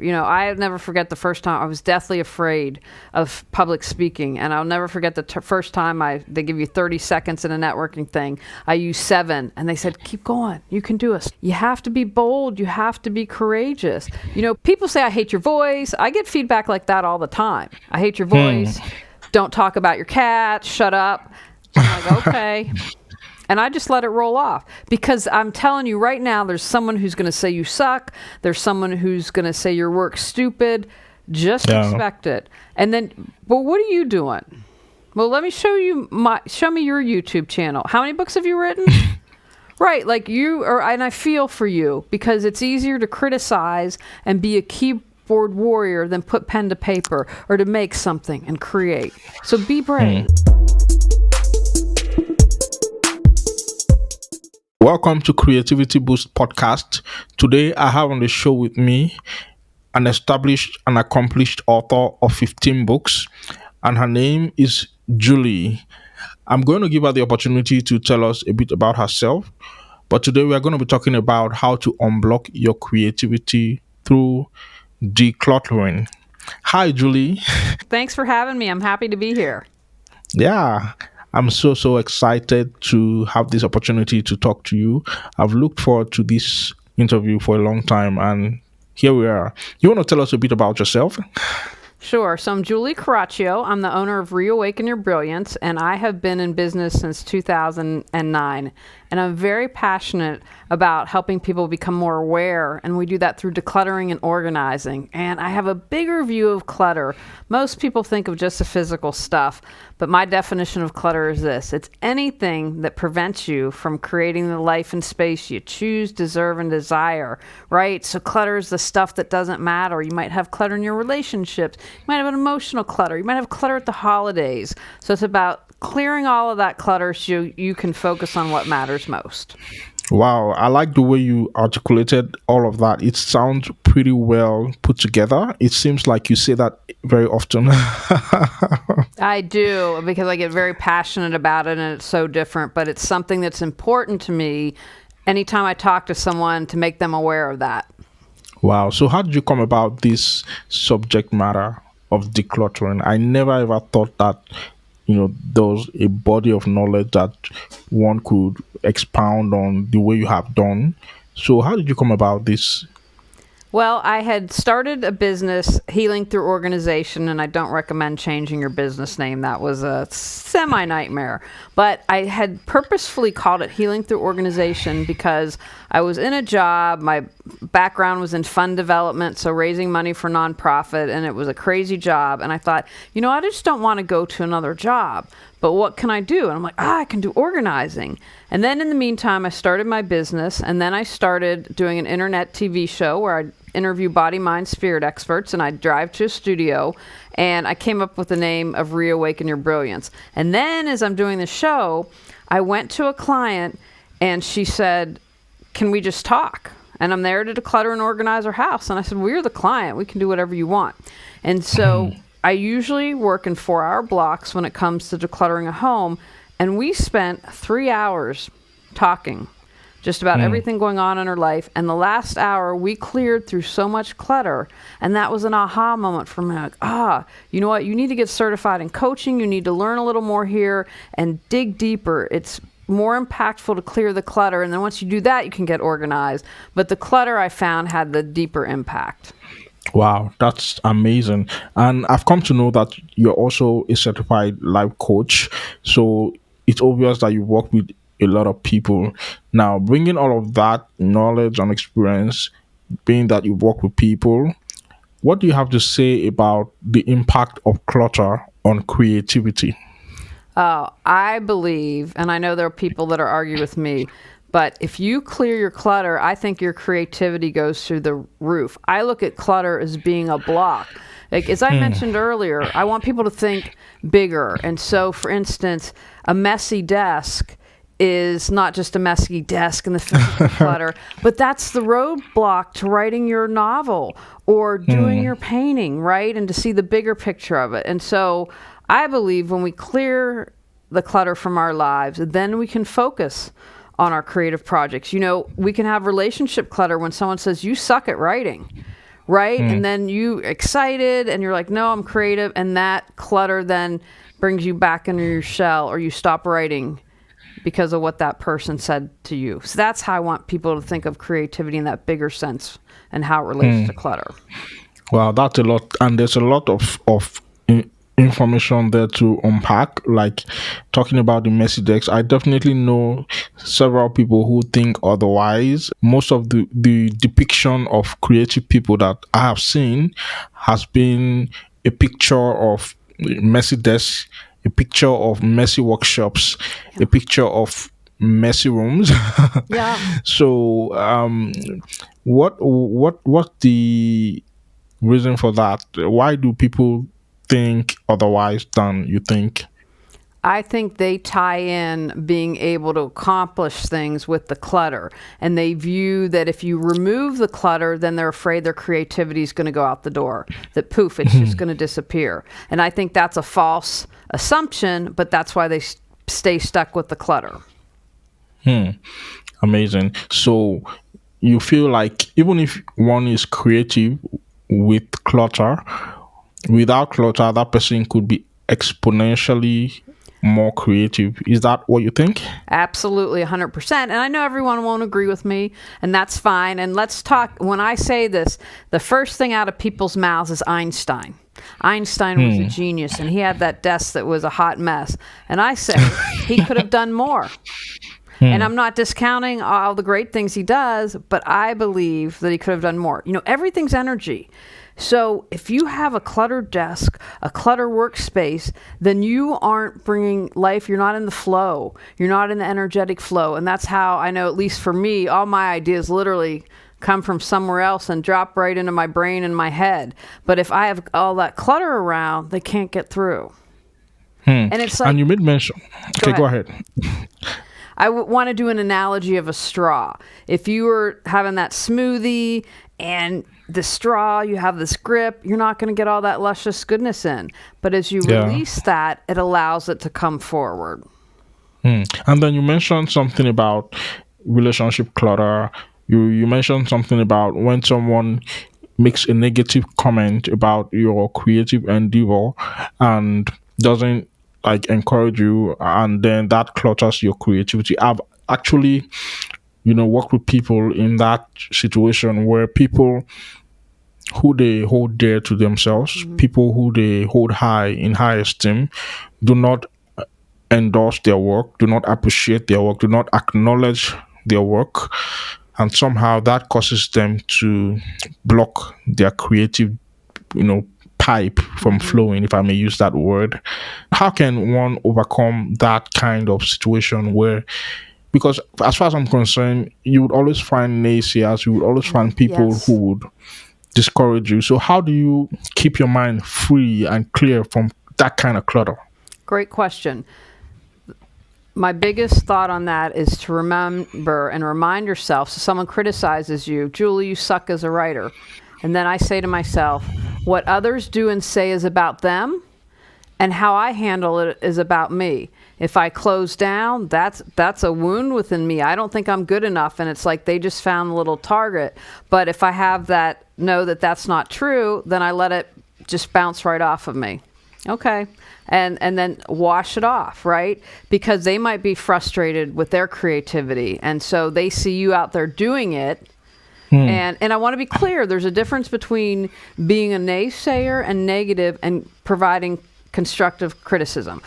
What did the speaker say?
I'll never forget the first time I was deathly afraid of public speaking, and I'll never forget the first time they give you 30 seconds in a networking thing. I used 7, and they said, keep going. You can do it. You have to be bold. You have to be courageous. People say, I hate your voice. I get feedback like that all the time. I hate your voice. Don't talk about your cat. Shut up. I'm like, okay. And I just let it roll off, because I'm telling you right now, there's someone who's going to say you suck. There's someone who's going to say your work's stupid. Just expect it. And then, well, what are you doing? Well, let me show me your YouTube channel. How many books have you written? Right. And I feel for you, because it's easier to criticize and be a keyboard warrior than put pen to paper or to make something and create. So be brave. Welcome to Creativity Boost Podcast. Today I have on the show with me an established and accomplished author of 15 books, and her name is Julie. I'm going to give her the opportunity to tell us a bit about herself, but today we are going to be talking about how to unblock your creativity through decluttering. Hi, Julie. Thanks for having me. I'm happy to be here. Yeah. I'm so excited to have this opportunity to talk to you. I've looked forward to this interview for a long time, and here we are. You want to tell us a bit about yourself? Sure. So I'm Julie Caraccio. I'm the owner of Reawaken Your Brilliance, and I have been in business since 2009. And I'm very passionate about helping people become more aware, and we do that through decluttering and organizing. And I have a bigger view of clutter. Most people think of just the physical stuff, but my definition of clutter is this. It's anything that prevents you from creating the life and space you choose, deserve, and desire, right? So clutter is the stuff that doesn't matter. You might have clutter in your relationships. You might have an emotional clutter. You might have clutter at the holidays. So it's about clearing all of that clutter so you can focus on what matters most. Wow, I like the way you articulated all of that. It sounds pretty well put together. It seems like you say that very often. I do, because I get very passionate about it, and it's so different, but it's something that's important to me anytime I talk to someone, to make them aware of that. Wow. So how did you come about this subject matter of decluttering? I never ever thought that there was a body of knowledge that one could expound on the way you have done. So how did you come about this? Well, I had started a business, Healing Through Organization, and I don't recommend changing your business name. That was a semi-nightmare. But I had purposefully called it Healing Through Organization because I was in a job. My background was in fund development, so raising money for nonprofit, and it was a crazy job. And I thought, I just don't want to go to another job. But what can I do? And I'm like, I can do organizing. And then in the meantime, I started my business, and then I started doing an internet TV show where I'd interview body, mind, spirit experts, and I'd drive to a studio, and I came up with the name of Reawaken Your Brilliance. And then as I'm doing the show, I went to a client, and she said, can we just talk? And I'm there to declutter and organize our house. And I said, we're the client. We can do whatever you want. And so I usually work in 4-hour blocks when it comes to decluttering a home, and we spent 3 hours talking just about everything going on in her life. And the last hour, we cleared through so much clutter, and that was an aha moment for me. Like, you know what? You need to get certified in coaching. You need to learn a little more here and dig deeper. It's more impactful to clear the clutter, and then once you do that, you can get organized. But the clutter, I found, had the deeper impact. Wow, that's amazing. And I've come to know that you're also a certified life coach. So it's obvious that you work with a lot of people. Now, bringing all of that knowledge and experience, being that you work with people, what do you have to say about the impact of clutter on creativity? I believe, and I know there are people that are arguing with me, but if you clear your clutter, I think your creativity goes through the roof. I look at clutter as being a block. Like, as I mentioned earlier, I want people to think bigger. And so, for instance, a messy desk is not just a messy desk and the physical clutter, but that's the roadblock to writing your novel or doing your painting, right? And to see the bigger picture of it. And so I believe when we clear the clutter from our lives, then we can focus on our creative projects. We can have relationship clutter when someone says, you suck at writing, right? And then you excited and you're like, no, I'm creative. And that clutter then brings you back into your shell, or you stop writing because of what that person said to you. So that's how I want people to think of creativity in that bigger sense and how it relates to clutter. Well, that's a lot, and there's a lot of information there to unpack. Like talking about the messy decks, I definitely know several people who think otherwise. Most of the depiction of creative people that I have seen has been a picture of messy desks, a picture of messy workshops, a picture of messy rooms. Yeah. So, what's the reason for that? Why do people think otherwise than you think? I think they tie in being able to accomplish things with the clutter. And they view that if you remove the clutter, then they're afraid their creativity is going to go out the door. That poof, it's just going to disappear. And I think that's a false assumption, but that's why they stay stuck with the clutter. Amazing. So you feel like even if one is creative with clutter, without clutter, that person could be exponentially more creative. Is that what you think? Absolutely, 100%. And I know everyone won't agree with me, and that's fine. And let's talk. When I say this, the first thing out of people's mouths is Einstein. Einstein was a genius, and he had that desk that was a hot mess. And I say he could have done more. And I'm not discounting all the great things he does, but I believe that he could have done more. You know, everything's energy. So if you have a cluttered desk, a cluttered workspace, then you aren't bringing life. You're not in the flow. You're not in the energetic flow. And that's how I know, at least for me, all my ideas literally come from somewhere else and drop right into my brain and my head. But if I have all that clutter around, they can't get through. And it's like... And you made mention... Okay, go ahead. I want to do an analogy of a straw. If you were having that smoothie and the straw, you have this grip, you're not going to get all that luscious goodness in. But as you release that, it allows it to come forward. And then you mentioned something about relationship clutter. You mentioned something about when someone makes a negative comment about your creative endeavor and doesn't like encourage you, and then that clutters your creativity. I've actually worked with people in that situation where people who they hold dear to themselves, people who they hold in high esteem, do not endorse their work, do not appreciate their work, do not acknowledge their work, and somehow that causes them to block their creative pipe from flowing, if I may use that word. How can one overcome that kind of situation where, because as far as I'm concerned, you would always find naysayers, you would always find people who would discourage you. So how do you keep your mind free and clear from that kind of clutter? Great question. My biggest thought on that is to remember and remind yourself, so someone criticizes you, Julie, you suck as a writer. And then I say to myself, what others do and say is about them, and how I handle it is about me. If I close down, that's a wound within me. I don't think I'm good enough, and it's like they just found a little target. But if I have that, know that that's not true, then I let it just bounce right off of me. Okay. And then wash it off, right? Because they might be frustrated with their creativity, and so they see you out there doing it. And I want to be clear, there's a difference between being a naysayer and negative and providing constructive criticism.